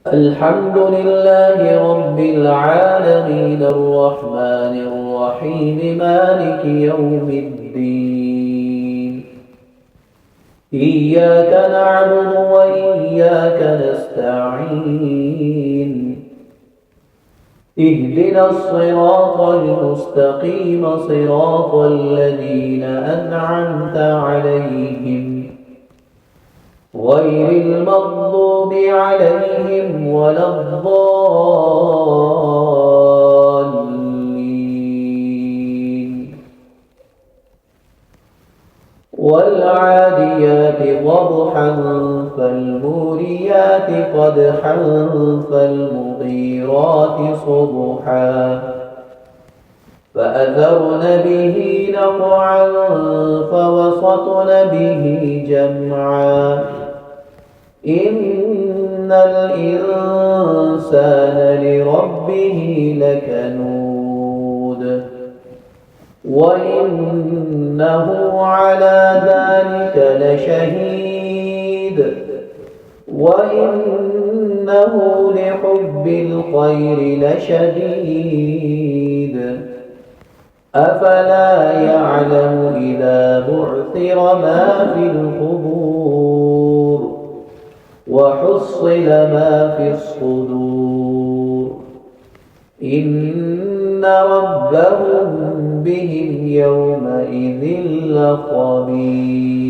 الحمد لله رب العالمين الرحمن الرحيم مالك يوم الدين إياك نعبد وإياك نستعين اهدنا الصراط المستقيم صراط الذين أنعمت عليهم غير المغضوب عليهم ولا الضالين والعاديات ضبحا فالموريات قدحا فالمغيرات صبحا فأثرن به نقعا فوسطن به جمعا إن الإنسان لربه لكنود وإنه على ذلك لشهيد وإنه لحب الخير لشديد أفلا يعلم إذا بعثر ما في القبور وحصل ما في الصدور إن ربهم بهم يومئذ لخبير.